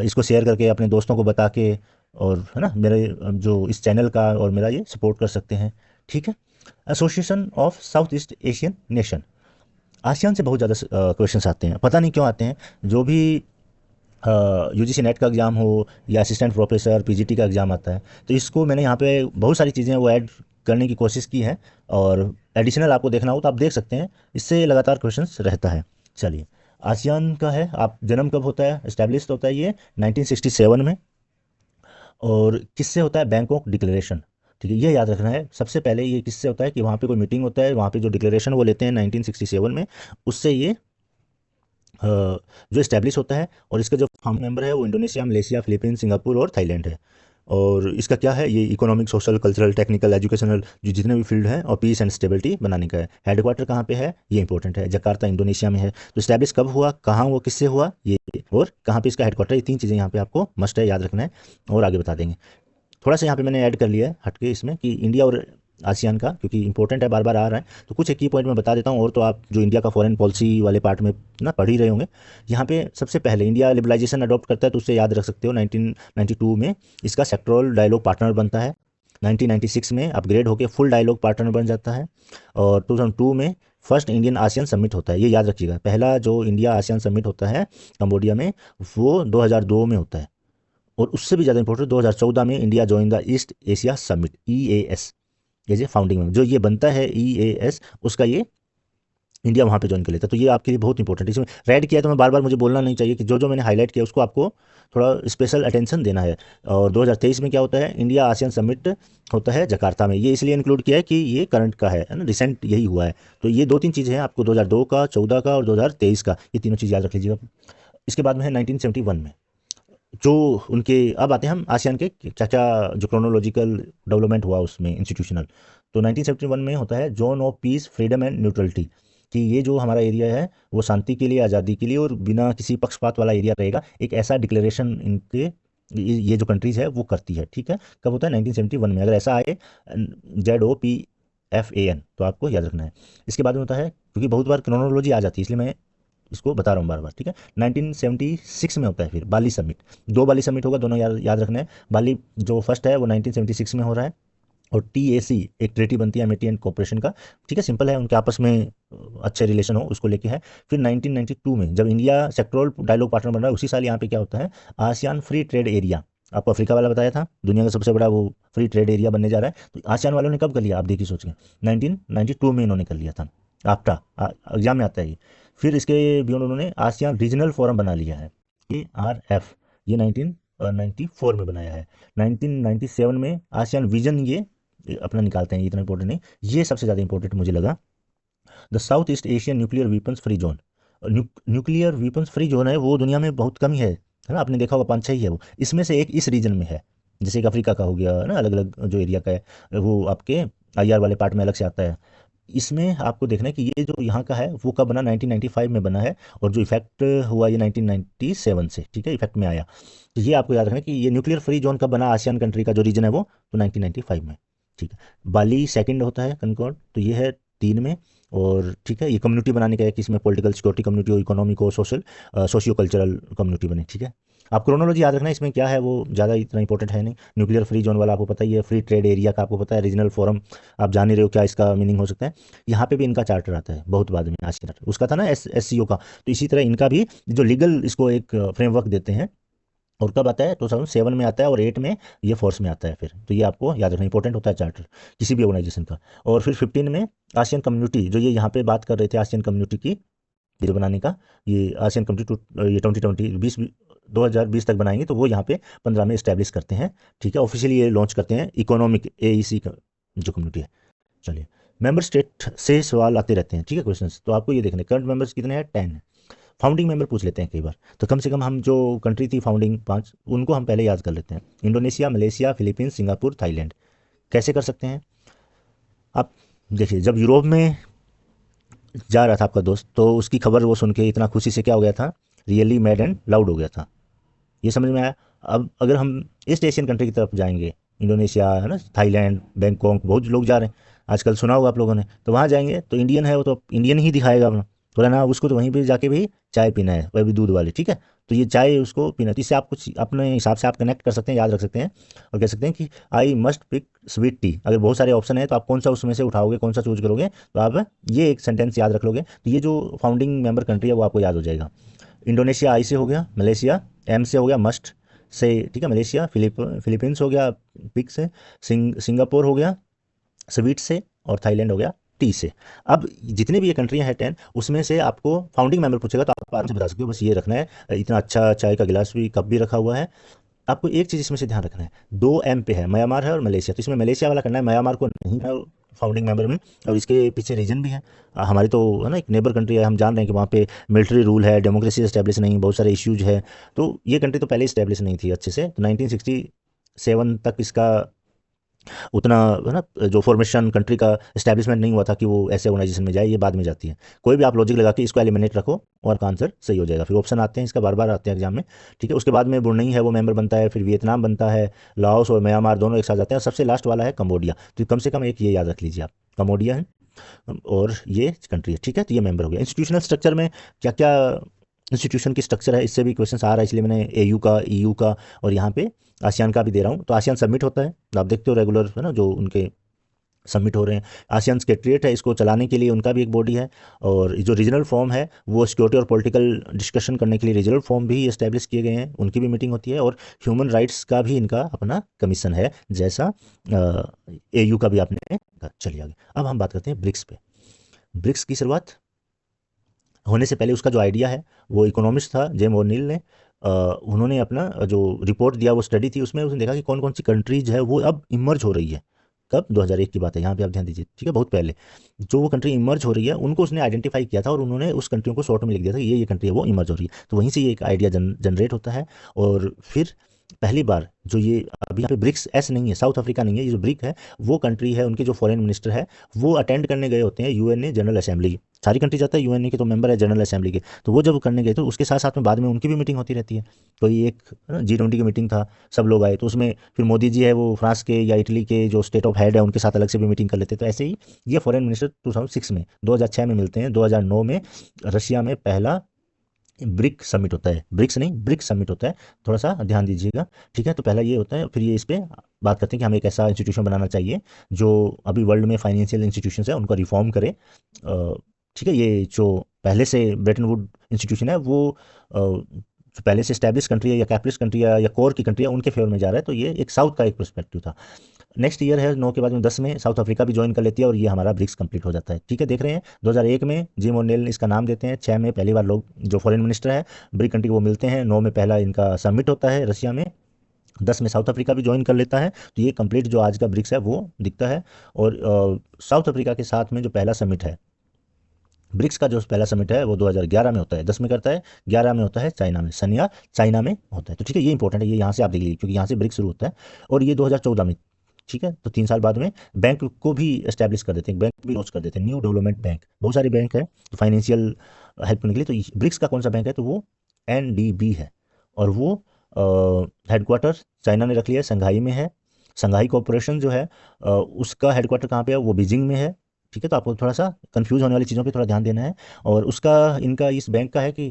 इसको शेयर करके अपने दोस्तों को बता के, और है ना मेरे जो इस चैनल का और मेरा ये सपोर्ट कर सकते हैं, ठीक है। Association of south east Asian nation, ASEAN से बहुत ज़्यादा क्वेश्चंस आते हैं, पता नहीं क्यों आते हैं। जो भी यूजीसी नेट का एग्ज़ाम हो या असिस्टेंट प्रोफेसर पीजीटी का एग्ज़ाम आता है, तो इसको मैंने यहाँ पे बहुत सारी चीज़ें वो ऐड करने की कोशिश की है, और एडिशनल आपको देखना हो तो आप देख सकते हैं, इससे लगातार क्वेश्चंस रहता है। चलिए, आसियान का है, आप जन्म कब होता है, इस्टेब्लिश होता है ये 1967 में, और किससे होता है, बैंकॉक डिक्लेरेशन, ठीक है। ये याद रखना है, सबसे पहले ये किससे होता है कि वहाँ पे कोई मीटिंग होता है, वहाँ पे जो डिक्लेरेशन वो लेते हैं 1967 में, उससे ये जो इस्टेब्लिश होता है। और इसका जो फाउंडिंग मेंबर है वो इंडोनेशिया, मलेशिया, फिलीपींस, सिंगापुर और थाईलैंड है। और इसका क्या है, ये economic, social, cultural, technical, educational जो जितने भी फील्ड हैं और पीस एंड स्टेबिलिटी बनाने का है। हेडक्वार्टर कहाँ पे है, ये इंपॉर्टेंट है, जकार्ता इंडोनेशिया में है। तो इस्टेब्लिश कब हुआ, कहाँ हुआ, किससे हुआ ये, और कहाँ पे इसका हेडक्वार्टर, ये तीन चीज़ें यहाँ पे आपको मस्ट है याद रखना है, और आगे बता देंगे। थोड़ा सा यहाँ पे मैंने ऐड कर लिया है हटके इसमें कि इंडिया और आसियान का, क्योंकि इंपॉर्टेंट है, बार बार आ रहा है, तो कुछ एक की पॉइंट मैं बता देता हूँ। और तो आप जो इंडिया का फॉरेन पॉलिसी वाले पार्ट में ना पढ़ ही रहे होंगे। यहाँ पे सबसे पहले इंडिया लिबरलाइजेशन अडॉप्ट करता है, तो उससे याद रख सकते हो 1992 में इसका सेक्टरल डायलॉग पार्टनर बनता है। 1996 में अपग्रेड होकर फुल डायलॉग पार्टनर बन जाता है, और 2002 में फर्स्ट इंडियन आसियान समिट होता है। ये याद रखिएगा, पहला जो इंडिया आसियान समिट होता है कंबोडिया में, वो 2002 में होता है। और उससे भी ज़्यादा इंपॉर्टेंट 2014 में India join the East Asia Summit, EAS, as a founding member. जो ये बनता है EAS, उसका ये इंडिया वहाँ पे ज्वाइन कर लेता है। तो ये आपके लिए बहुत इंपॉर्टेंट है, इसमें रेड किया है तो मैं बार बार मुझे बोलना नहीं चाहिए कि जो जो मैंने हाईलाइट किया उसको आपको थोड़ा स्पेशल अटेंशन देना है। और 2023 में क्या होता है, इंडिया आसियान समिट होता है जकार्ता में। ये इसलिए इंक्लूड किया है कि ये करंट का है ना, रिसेंट यही हुआ है। तो ये दो तीन चीज़ें हैं आपको, 2002 का, 14 का और 2023 का, ये तीनों चीज़ याद रख लीजिएगा। इसके बाद में है 1971 में, जो उनके, अब आते हैं हम आसियान के क्या क्या जो क्रोनोलॉजिकल डेवलपमेंट हुआ उसमें इंस्टीट्यूशनल। तो 1971 में होता है zone of peace, freedom and neutrality, कि ये जो हमारा एरिया है वो शांति के लिए, आज़ादी के लिए और बिना किसी पक्षपात वाला एरिया रहेगा। एक ऐसा डिक्लेरेशन इनके ये जो कंट्रीज है वो करती है, ठीक है। कब होता है, 1971 में। अगर ऐसा आए ZOPFAN तो आपको याद रखना है। इसके बाद में होता है, क्योंकि बहुत बार क्रोनोलॉजी आ जाती है इसलिए मैं इसको बता रहा हूँ बार बार, ठीक है। 1976 में होता है फिर बाली समिट। दो बाली समिट होगा, दोनों याद रखना है। बाली जो फर्स्ट है वो 1976 में हो रहा है, और TAC एक ट्रेटी बनती है अमेटी एंड कॉपरेशन का, ठीक है, सिंपल है, उनके आपस में अच्छे रिलेशन हो उसको लेके है। फिर 1992 में जब इंडिया सेक्टरल डायलॉग पार्टनर बन रहा है, उसी साल यहाँ पे क्या होता है, आसियान फ्री ट्रेड एरिया, आपको अफ्रीका वाला बताया था, दुनिया का सबसे बड़ा वो फ्री ट्रेड एरिया बनने जा रहा है। तो आसियान वालों ने कब कर लिया, आप देखिए सोच के, 1992 में इन्होंने कर लिया था। आफ्टा एग्जाम में आता है ये। फिर इसके बियॉन्ड उन्होंने आसियान रीजनल फोरम बना लिया है, ARF, ये 1994 में बनाया है। 1997 में आसियान विजन ये अपना निकालते हैं, ये इतना इंपॉर्टेंट नहीं, ये सबसे ज़्यादा इंपॉर्टेंट मुझे लगा, the south east Asian nuclear weapons free zone. Nuclear weapons free zone है वो दुनिया में बहुत कम है ना, आपने देखा होगा 5-6 ही है वो, इसमें से एक इस रीजन में है। जैसे एक अफ्रीका का हो गया ना, अलग अलग जो एरिया का है वो आपके IR वाले पार्ट में अलग से आता है। इसमें आपको देखना है कि ये जो यहाँ का है वो कब बना, 1995 में बना है, और जो इफेक्ट हुआ ये 1997 से, ठीक है, इफेक्ट में आया। तो ये आपको याद रखना है कि ये न्यूक्लियर फ्री जोन कब बना, आसियान कंट्री का जो रीजन है वो, तो 1995 में, ठीक है। बाली सेकंड होता है कनकॉर्ड, तो ये है 3 में। और ठीक है, ये कम्युनिटी बनाने का है कि इसमें पॉलिटिकल सिक्योरिटी कम्युनिटी हो, इकोनॉमिक हो, सोशल सोशियो कल्चरल कम्युनिटी बने, ठीक है। आप क्रोनोलॉजी याद रखना, इसमें क्या है वो ज़्यादा इतना इंपॉर्टेंट है नहीं। न्यूक्लियर फ्री जोन वाला आपको पता ही है, फ्री ट्रेड एरिया का आपको पता है, रीजनल फोरम आप जान ही रहे हो क्या इसका मीनिंग हो सकता है। यहाँ पे भी इनका चार्टर आता है बहुत बाद में, आसियान उसका था ना SCO का, तो इसी तरह इनका भी जो लीगल इसको एक फ्रेमवर्क देते हैं, और कब आता है 2007 में आता है, और 8 में ये फोर्स में आता है फिर। तो ये आपको याद रखना, इंपॉर्टेंट होता है चार्टर किसी भी ऑर्गेनाइजेशन का। और फिर 15 में आसियान कम्युनिटी, जो ये यहाँ पे बात कर रहे थे आसियान कम्युनिटी की ये बनाने का, ये आसियान कम्युनिटी ये 2020 तक बनाएंगे, तो वो यहाँ पे 15 में इस्टेब्लिश करते हैं। ठीक है, ऑफिशियली ये लॉन्च करते हैं इकोनॉमिक AEC का जो कम्युनिटी है। चलिए, मेंबर स्टेट से सवाल आते रहते हैं, ठीक है, क्वेश्चंस। तो आपको ये देखने करंट मेंबर्स कितने हैं, 10 है। फाउंडिंग मेंबर पूछ लेते हैं कई बार, तो कम से कम हम जो कंट्री थी फाउंडिंग 5, उनको हम पहले याद कर लेते हैं। Indonesia, Malaysia, Philippines, Singapore, Thailand. कैसे कर सकते हैं आप? देखिए, जब यूरोप में जा रहा था आपका दोस्त, तो उसकी खबर वो सुन के इतना खुशी से क्या हो गया था, रियली मैड एंड लाउड हो गया था। ये समझ में आया? अब अगर हम ईस्ट एशियन कंट्री की तरफ जाएंगे, इंडोनेशिया है ना, थाईलैंड, बैंकॉक, बहुत लोग जा रहे हैं आजकल, सुना होगा आप लोगों ने, तो वहाँ जाएंगे तो इंडियन है वो तो इंडियन ही दिखाएगा अपना, बोला ना उसको तो वहीं पे जाके भी चाय पीना है, वह भी दूध वाली, ठीक है। तो ये चाय उसको पीना, तो इससे आप कुछ अपने हिसाब से आप कनेक्ट कर सकते हैं, याद रख सकते हैं, और कह सकते हैं कि I must pick sweet tea. अगर बहुत सारे ऑप्शन है तो आप कौन सा उसमें से उठाओगे, कौन सा चूज करोगे, तो आप ये एक सेंटेंस याद रख लोगे, तो ये जो फाउंडिंग मेंबर कंट्री है वो आपको याद हो जाएगा। इंडोनेशिया आई से हो गया, मलेशिया M से हो गया, मस्ट से, ठीक है, मलेशिया, फिलीपींस हो गया, पिक से, सिंगापुर हो गया, स्वीट से, और थाईलैंड हो गया टी से। अब जितने भी ये कंट्रियां हैं 10, उसमें से आपको फाउंडिंग मेंबर पूछेगा तो आप आराम से बता सकते हो, बस ये रखना है, इतना अच्छा चाय का गिलास भी, कप भी रखा हुआ है। आपको एक चीज़ इसमें से ध्यान रखना है, 2M पे है, म्यांमार है और मलेशिया, तो इसमें मलेशिया वाला करना है, म्यांमार को नहीं है फाउंडिंग मेंबर में। और इसके पीछे रीजन भी है, हमारी तो है ना एक नेबर कंट्री है, हम जान रहे हैं कि वहाँ पे मिलिट्री रूल है, डेमोक्रेसी इस्टेब्लिश नहीं, बहुत सारे इश्यूज है। तो ये कंट्री तो पहले इस्टेब्लिश नहीं थी अच्छे से, तो 1967 तक इसका उतना है ना, जो फॉर्मेशन कंट्री का इस्टेब्लिशमेंट नहीं हुआ था कि वो ऐसे ऑर्गेनाइजेशन में जाए, ये बाद में जाती है। कोई भी आप लॉजिक लगा के इसको एलिमिनेट रखो और का आंसर सही हो जाएगा। फिर ऑप्शन आते हैं इसका, बार बार आते हैं एग्जाम में, ठीक है। उसके बाद में ब्रुनई है वो मेंबर बनता है, फिर वियतनाम बनता है, लाओस और म्यांमार दोनों एक साथ जाते हैं, और सबसे लास्ट वाला है कम्बोडिया। तो कम से कम एक ये याद रख लीजिए आप, कम्बोडिया है और ये कंट्री है, ठीक है। तो ये मेंबर हो गया। इंस्टीट्यूशनल स्ट्रक्चर में क्या क्या इंस्टीट्यूशन की स्ट्रक्चर है, इससे भी क्वेश्चन आ रहा है, इसलिए मैंने AU का, EU का और यहाँ पे आसियान का भी दे रहा हूँ। तो आसियान सबमिट होता है, आप देखते हो रेगुलर है ना, जो उनके सबमिट हो रहे हैं। आसियान सेक्रेटरीट है, इसको चलाने के लिए उनका भी एक बॉडी है। और जो रीजनल फॉर्म है वो सिक्योरिटी और पॉलिटिकल डिस्कशन करने के लिए रीजनल फॉर्म भी इस्टेब्लिश किए गए हैं, उनकी भी मीटिंग होती है। और ह्यूमन राइट्स का भी इनका अपना कमीशन है, जैसा AU का भी आपने। चलिए आगे, अब हम बात करते हैं ब्रिक्स पे। ब्रिक्स की शुरुआत होने से पहले उसका जो आइडिया है, वो इकोनॉमिस्ट था जेम ओ'नील ने, उन्होंने अपना जो रिपोर्ट दिया, वो स्टडी थी, उसमें उसने देखा कि कौन कौन सी कंट्रीज है वो अब इमर्ज हो रही है। कब? 2001 की बात है, यहाँ पे आप ध्यान दीजिए, ठीक है, बहुत पहले जो वो कंट्री इमर्ज हो रही है उनको उसने आइडेंटिफाई किया था, और उन्होंने उस कंट्रियों को शॉर्ट में लिख दिया था कि ये कंट्री है वो इमर्ज हो रही है। तो वहीं से ये एक आइडिया जनरेट होता है। और फिर पहली बार जो ये, अभी यहाँ पे ब्रिक्स S नहीं है, साउथ अफ्रीका नहीं है, ये जो ब्रिक है वो कंट्री है, उनके जो फॉरेन मिनिस्टर है वो अटेंड करने गए होते हैं UN जनरल असेंबली। सारी कंट्री जाता है UN के, तो मेंबर है जनरल असेंबली के, तो वो जब करने गए तो उसके साथ साथ में बाद में उनकी भी मीटिंग होती रहती है। तो ये एक G20 की मीटिंग था, सब लोग आए, तो उसमें फिर मोदी जी है वो फ्रांस के या इटली के जो स्टेट ऑफ हेड है उनके साथ अलग से भी मीटिंग कर लेते हैं। तो ऐसे ही ये फॉरेन मिनिस्टर 2006 में मिलते हैं। 2009 में रशिया में पहला ब्रिक समिट होता है, ब्रिक्स नहीं ब्रिक समिट होता है, थोड़ा सा ध्यान दीजिएगा, ठीक है। तो पहला ये होता है, फिर ये इस पे बात करते हैं कि हमें एक ऐसा इंस्टीट्यूशन बनाना चाहिए जो अभी वर्ल्ड में फाइनेंशियल इंस्टीट्यूशन है उनको रिफॉर्म करे, ठीक है। ये जो पहले से ब्रेटन वुड इंस्टीट्यूशन है वो जो पहले से स्टैब्लिश कंट्री है या कैपिटलिस्ट कंट्री है या कोर की कंट्री है उनके फेवर में जा रहा है, तो ये एक साउथ का एक पर्सपेक्टिव था। नेक्स्ट ईयर है 9 के बाद में 10 में साउथ अफ्रीका भी ज्वाइन कर लेती है, और ये हमारा ब्रिक्स कंप्लीट हो जाता है, ठीक है। देख रहे हैं 2001 में जिम ओ'नील इसका नाम देते हैं, 6 में पहली बार लोग जो फॉरेन मिनिस्टर है ब्रिक कंट्री वो मिलते हैं, 9 में पहला इनका समिट होता है रशिया में, 10 में साउथ अफ्रीका भी ज्वाइन कर लेता है। तो ये कंप्लीट जो आज का ब्रिक्स है वो दिखता है। और साउथ अफ्रीका के साथ में जो पहला समिट है ब्रिक्स का, जो पहला समिट है वो 2011 में होता है, 10 में करता है, 11 में होता है चाइना में, सनिया चाइना में होता है। तो ठीक है, ये इंपॉर्टेंट है, ये यहाँ से आप देख लीजिए क्योंकि यहाँ से ब्रिक्स शुरू होता है। और ये 2014 में, ठीक है, तो 3 साल बाद में बैंक को भी एस्टैब्लिश कर देते हैं, बैंक भी लॉन्च कर देते हैं, न्यू डेवलपमेंट बैंक। बहुत सारे बैंक है तो फाइनेंशियल हेल्प करने के लिए। तो ब्रिक्स का कौन सा बैंक है, तो वो NDB है, और वो हेडक्वार्टर चाइना ने रख लिया है, संघाई में है। संघाई कॉरपोरेशन जो है उसका हेडक्वार्टर कहाँ पे है, वो बीजिंग में है, ठीक है। तो आपको थोड़ा सा कंफ्यूज होने वाली चीज़ों पे थोड़ा ध्यान देना है। और उसका इनका इस बैंक का है कि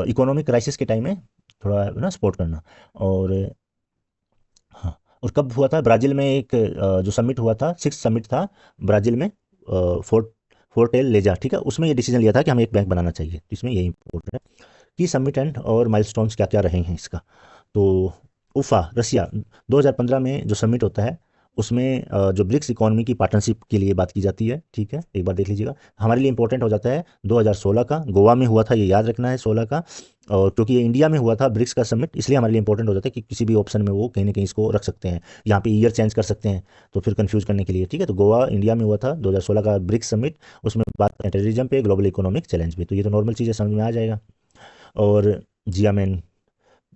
इकोनॉमिक क्राइसिस के टाइम में थोड़ा ना सपोर्ट करना। और हाँ, और कब हुआ था ब्राज़ील में एक जो समिट हुआ था, 6th समिट था ब्राज़ील में, फोर्ट फोर्टेलेजा, ठीक है? उसमें ये डिसीजन लिया था कि हमें एक बैंक बनाना चाहिए। तो इसमें यही इम्पोर्टेंट है कि समिट एंड और माइलस्टोन्स क्या-क्या रहे हैं इसका। तो उफ़ा, रसिया, 2015 में जो समिट होता है, उसमें जो ब्रिक्स इकोनॉमी की पार्टनरशिप के लिए बात की जाती है, ठीक है? एक बार देख लीजिएगा। हमारे लिए इम्पोर्टेंट हो जाता है 2016 का, गोवा में हुआ था, ये याद रखना है 16 का। और क्योंकि ये इंडिया में हुआ था ब्रिक्स का समिट, इसलिए हमारे लिए इंपॉर्टेंट हो जाता है कि किसी भी ऑप्शन में वो कहीं न कहीं इसको रख सकते हैं। यहाँ पे ईयर चेंज कर सकते हैं, तो फिर कन्फ्यूज़ करने के लिए, ठीक है? तो गोवा इंडिया में हुआ था 2016 का ब्रिक्स समिट, उसमें बात करें टेररिज्म पे, ग्लोबल इकोनॉमिक चैलेंज पे, तो ये तो नॉर्मल चीज़ है, समझ में आ जाएगा। और जियामेन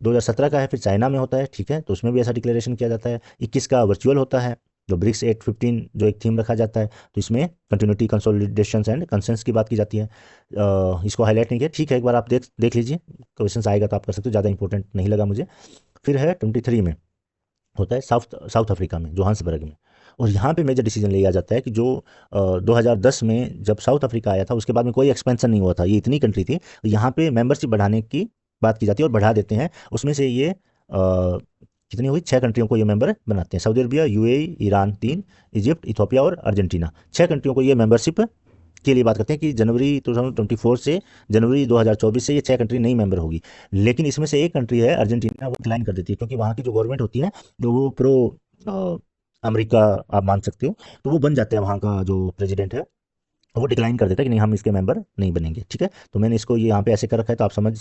2017 का है, फिर चाइना में होता है, ठीक है? तो उसमें भी ऐसा डिक्लेरेशन किया जाता है। 21 का वर्चुअल होता है, जो ब्रिक्स 815 जो एक थीम रखा जाता है, तो इसमें कंटिन्यूटी, कंसोलिडेशंस एंड कंसेंस की बात की जाती है। इसको हाईलाइट नहीं किया, ठीक है? एक बार आप देख देख लीजिए, क्वेश्चंस आएगा तो आप कर सकते हो, ज़्यादा इंपॉर्टेंट नहीं लगा मुझे। फिर है 23 में होता है साउथ साउथ अफ्रीका में, जोहान्सबर्ग में। और यहाँ पे मेजर डिसीजन लिया जाता है कि जो 2010 में जब साउथ अफ्रीका आया था, उसके बाद में कोई एक्सपेंशन नहीं हुआ था, ये इतनी कंट्री थी, तो यहाँ पे मेंबरशिप बढ़ाने की बात की जाती है और बढ़ा देते हैं। उसमें से ये कितनी हुई, 6 कंट्रियों को ये मेंबर बनाते हैं। Saudi Arabia, UAE, Iran 3, Egypt, Ethiopia और अर्जेंटीना, 6 कंट्रियों को ये मेंबरशिप के लिए बात करते हैं कि जनवरी 2024 से जनवरी 2024 से ये 6 कंट्री नई मेंबर होगी। लेकिन इसमें से एक कंट्री है अर्जेंटीना, वो डिक्लाइन कर देती है, क्योंकि वहाँ की जो गवर्नमेंट होती है, जो वो प्रो अमेरिका आप मान सकते हो, तो वो बन जाते हैं, वहाँ का जो प्रेसिडेंट है वो डिक्लाइन कर देता है कि नहीं, हम इसके मेंबर नहीं बनेंगे, ठीक है? तो मैंने इसको ये यहाँ पे ऐसे कर रखा है, तो आप समझ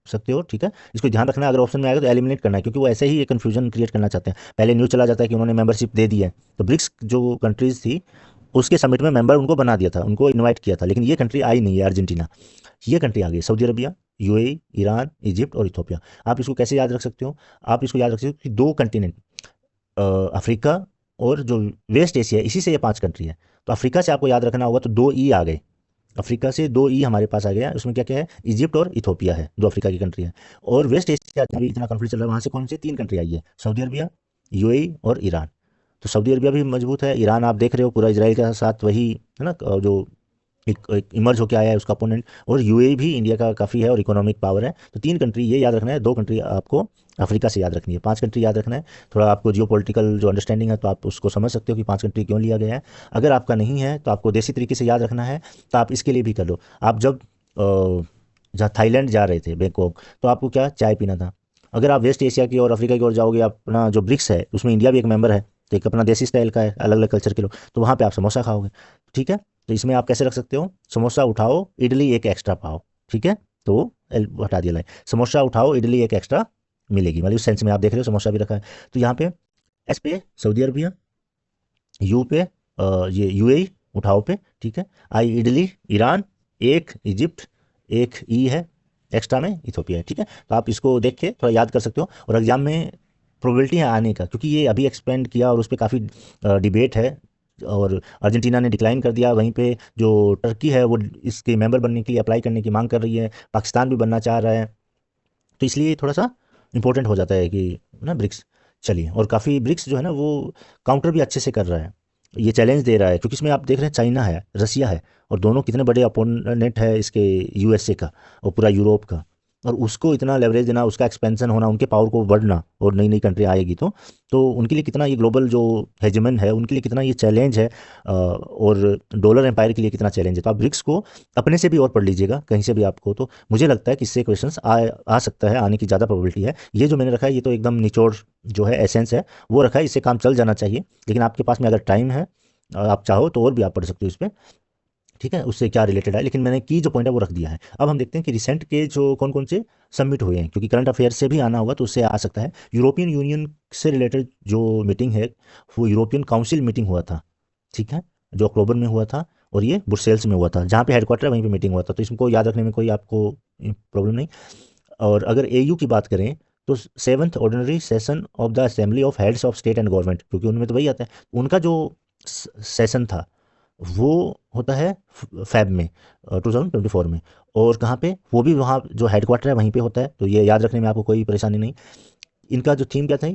सकते हो, ठीक है? इसको ध्यान रखना है, अगर ऑप्शन में आएगा तो एलिमिनेट करना है, क्योंकि वो ऐसे ही ये कन्फ्यूजन क्रिएट करना चाहते हैं। पहले न्यूज़ चला जाता है कि उन्होंने मेंबरशिप दे दी है, तो ब्रिक्स जो कंट्रीज थी उसके समिट में मेंबर उनको बना दिया था, उनको इनवाइट किया था, लेकिन ये कंट्री आई नहीं है अर्जेंटीना। ये कंट्री आ गई Saudi Arabia, UAE, Iran, Egypt और इथोपिया। आप इसको कैसे याद रख सकते हो? आप इसको याद रख सकते हो कि दो कंटिनेंट, अफ्रीका और जो वेस्ट एशिया है, इसी से ये 5 कंट्री है। तो अफ्रीका से आपको याद रखना होगा, तो 2 ई आ गए, अफ्रीका से 2 ई हमारे पास आ गया। उसमें क्या क्या है, इजिप्ट और इथोपिया है, दो अफ्रीका की कंट्री है। और वेस्ट एशिया अभी इतना कॉन्फ्लिक्ट चल रहा है, वहाँ से कौन सी 3 कंट्री आई है, सऊदी अरबिया, यूएई और ईरान। तो सऊदी अरबिया भी मजबूत है, ईरान आप देख रहे हो पूरा इसराइल के साथ वही है ना, जो एक इमर्ज होकर आया है उसका अपोनेंट। और यूएई भी इंडिया का काफ़ी है और इकोनॉमिक पावर है। तो 3 कंट्री ये याद रखना है, 2 कंट्री आपको अफ्रीका से याद रखनी है, 5 कंट्री याद रखना है। थोड़ा आपको जियो पॉलिटिकल जो अंडरस्टैंडिंग है, तो आप उसको समझ सकते हो कि 5 कंट्री क्यों लिया गया है। अगर आपका नहीं है तो आपको देसी तरीके से याद रखना है, तो आप इसके लिए भी कर लो। आप जब जहाँ थाईलैंड जा रहे थे, बैंकॉक, तो आपको क्या चाय पीना था। अगर आप वेस्ट एशिया की और अफ्रीका की ओर जाओगे, अपना जो ब्रिक्स है उसमें इंडिया भी एक मेंबर है, तो एक अपना देसी स्टाइल का है, अलग अलग कल्चर के लोग, तो वहाँ पे आप समोसा खाओगे, ठीक है? तो इसमें आप कैसे रख सकते हो, समोसा उठाओ इडली एक एक्स्ट्रा पाओ, ठीक है? तो हटा दिया लाइन, समोसा उठाओ इडली एक एक्स्ट्रा मिलेगी, मतलब उस सेंस में आप देख रहे हो समोसा भी रखा है। तो यहाँ पे एस पे सऊदी अरबिया, यू पे ये यूएई, उठाओ पे, ठीक है? आई इडली ईरान, एक इजिप्ट, एक ई है एक्स्ट्रा में इथोपिया है, ठीक है? तो आप इसको देख के थोड़ा याद कर सकते हो। और एग्जाम में प्रोबेबिलिटी है आने का, क्योंकि ये अभी एक्सपेंड किया और उस पर काफ़ी डिबेट है। और अर्जेंटीना ने डिक्लाइन कर दिया, वहीं पे जो टर्की है वो इसके मेंबर बनने के लिए अप्लाई करने की मांग कर रही है, पाकिस्तान भी बनना चाह रहा है। तो इसलिए थोड़ा सा इंपॉर्टेंट हो जाता है कि ना ब्रिक्स। चलिए, और काफ़ी ब्रिक्स जो है ना वो काउंटर भी अच्छे से कर रहा है, ये चैलेंज दे रहा है, क्योंकि इसमें आप देख रहे हैं चाइना है, रसिया है, और दोनों कितने बड़े अपोनेंट है इसके, यूएसए का और पूरा यूरोप का। और उसको इतना लेवरेज देना, उसका एक्सपेंशन होना, उनके पावर को बढ़ना, और नई नई कंट्री आएगी तो उनके लिए कितना ये ग्लोबल जो हेजमन है उनके लिए कितना ये चैलेंज है, और डॉलर एम्पायर के लिए कितना चैलेंज है। तो आप ब्रिक्स को अपने से भी और पढ़ लीजिएगा कहीं से भी आपको, तो मुझे लगता है कि इससे क्वेश्चंस आ सकता है, आने की ज़्यादा प्रोबेबिलिटी है। ये जो मैंने रखा है ये तो एकदम निचोड़ जो है, एसेंस है, वो रखा है, इससे काम चल जाना चाहिए। लेकिन आपके पास में अगर टाइम है, आप चाहो तो और भी आप पढ़ सकते हो इस पर, ठीक है? उससे क्या रिलेटेड है, लेकिन मैंने की जो पॉइंट है वो रख दिया है। अब हम देखते हैं कि रिसेंट के जो कौन कौन से सबमिट हुए हैं, क्योंकि करंट अफेयर से भी आना होगा तो उससे आ सकता है। यूरोपियन यूनियन से रिलेटेड जो मीटिंग है, वो यूरोपियन काउंसिल मीटिंग हुआ था, ठीक है? जो अक्टूबर में हुआ था, और ये ब्रुसेल्स में हुआ था, जहाँ पे हेडक्वार्टर है वहीं पे मीटिंग हुआ था, तो इसको याद रखने में कोई आपको प्रॉब्लम नहीं। और अगर एयू की बात करें, तो 7th ordinary session of the assembly of heads of state and government, क्योंकि उनमें तो वही आता है, उनका जो सेशन था वो होता है फैब में, 2024 में। और कहाँ पे, वो भी वहाँ जो हेडक्वार्टर है वहीं पे होता है, तो ये याद रखने में आपको कोई परेशानी नहीं। इनका जो थीम क्या था,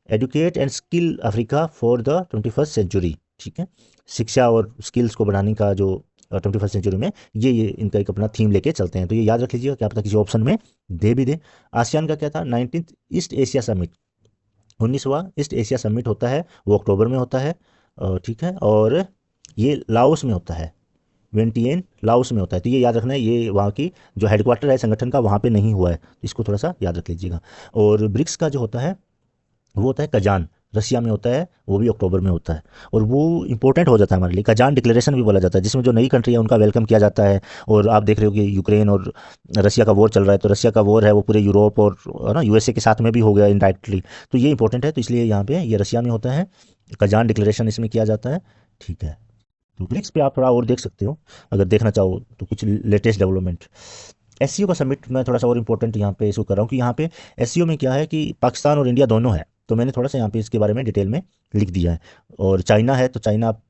educate and skill Africa for the 21st century, ठीक है? शिक्षा और स्किल्स को बढ़ाने का जो 21st सेंचुरी में ये इनका एक अपना थीम लेके चलते हैं। तो ये याद रख लीजिएगा, क्या पता किसी ऑप्शन में दे भी दे। आसियान का क्या था, 19th ईस्ट एशिया समिट, 19वां ईस्ट एशिया समिट होता है, वो अक्टूबर में होता है, ठीक है, और ये लाओस में होता है, वियंटियन लाओस में होता है। तो ये याद रखना है, ये वहाँ की जो हेडक्वार्टर है संगठन का वहाँ पे नहीं हुआ है, इसको थोड़ा सा याद रख लीजिएगा। और ब्रिक्स का जो होता है वो होता है कजान, रशिया में होता है, वो भी अक्टूबर में होता है, और वो इंपॉर्टेंट हो जाता है हमारे लिए। कजान डिक्लेरेशन भी बोला जाता है, जिसमें जो नई कंट्री है उनका वेलकम किया जाता है। और आप देख रहे हो कि यूक्रेन और रशिया का वॉर चल रहा है, तो रशिया का वॉर है वो पूरे यूरोप और है ना यूएसए के साथ में भी हो गया इनडायरेक्टली, तो ये इंपॉर्टेंट है। तो इसलिए यहाँ पे ये रशिया में होता है, कजान डिक्लेरेशन इसमें किया जाता है, ठीक है। तो ब्रिक्स पे आप थोड़ा और देख सकते हो अगर देखना चाहो तो, कुछ लेटेस्ट डेवलपमेंट। एससीओ का समिट मैं थोड़ा सा और इम्पोर्टेंट यहाँ पे इसको कर रहा हूँ कि यहाँ पे एससीओ में क्या है कि पाकिस्तान और इंडिया दोनों है, तो मैंने थोड़ा सा यहाँ पे इसके बारे में डिटेल में लिख दिया है। और चाइना है, तो चाइना आप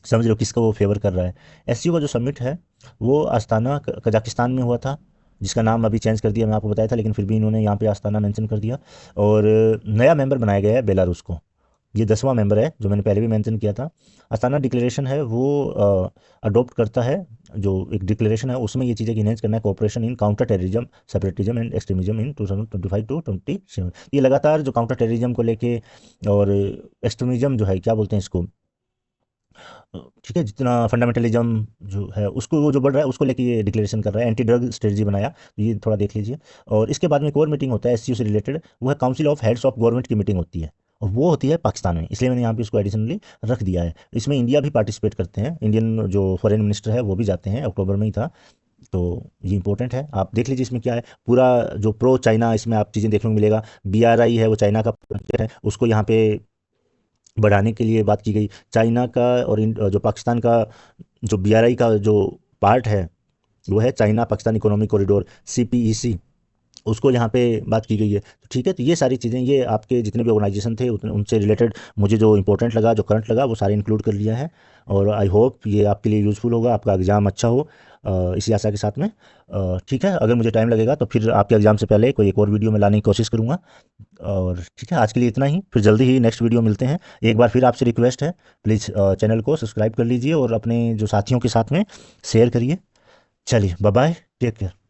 समझ लो किसका वो फेवर कर रहा है। एससीओ का जो समिट है वो आस्ताना कजाकिस्तान में हुआ था, जिसका नाम अभी चेंज कर दिया, मैं आपको बताया था, लेकिन फिर भी इन्होंने यहाँ पे आस्ताना मेंशन कर दिया। और नया मेंबर बनाया गया है बेलारूस को, ये 10वां मेंबर है, जो मैंने पहले भी मेंशन किया था। अस्ताना डिक्लेरेशन है वो अडॉप्ट करता है, जो एक डिक्लेरेशन है उसमें ये चीज़ें इन्हेंस करना है, cooperation in counter terrorism, separatism and extremism in 2025 to 27। ये लगातार जो काउंटर टेररिज्म को लेके और एक्सट्रीमिज्म जो है क्या बोलते हैं इसको, ठीक है, जितना फंडामेंटलिज्म जो है उसको वो जो बढ़ रहा है उसको लेके ये डिक्लेरेशन कर रहा है, एंटी ड्रग स्ट्रेटजी बनाया, तो ये थोड़ा देख लीजिए। और इसके बाद में एक और मीटिंग होता है एससीओ से रिलेटेड, वो है council of heads of government की मीटिंग होती है, और वो होती है पाकिस्तान में, इसलिए मैंने यहाँ पे उसको एडिशनली रख दिया है। इसमें इंडिया भी पार्टिसिपेट करते हैं, इंडियन जो फॉरेन मिनिस्टर है वो भी जाते हैं, अक्टूबर में ही था, तो ये इंपॉर्टेंट है। आप देख लीजिए इसमें क्या है, पूरा जो प्रो चाइना इसमें आप चीज़ें देखने को मिलेगा। बीआरआई है वो चाइना का प्रोजेक्ट है, उसको यहाँ पे बढ़ाने के लिए बात की गई। चाइना का और जो पाकिस्तान का जो बीआरआई का जो पार्ट है वो है China Pakistan economic corridor, CPEC, उसको यहाँ पे बात की गई है। तो ठीक है, तो ये सारी चीज़ें ये आपके जितने भी ऑर्गेनाइजेशन थे उनसे रिलेटेड मुझे जो इंपॉर्टेंट लगा, जो करंट लगा, वो सारे इंक्लूड कर लिया है। और आई होप ये आपके लिए यूज़फुल होगा, आपका एग्ज़ाम अच्छा हो, इसी आशा के साथ में। ठीक है, अगर मुझे टाइम लगेगा तो फिर आपके एग्ज़ाम से पहले कोई एक और वीडियो में लाने की कोशिश करूँगा। और ठीक है, आज के लिए इतना ही, फिर जल्दी ही नेक्स्ट वीडियो मिलते हैं। एक बार फिर आपसे रिक्वेस्ट है, प्लीज़ चैनल को सब्सक्राइब कर लीजिए और अपने जो साथियों के साथ में शेयर करिए। चलिए बाय बाय, टेक केयर।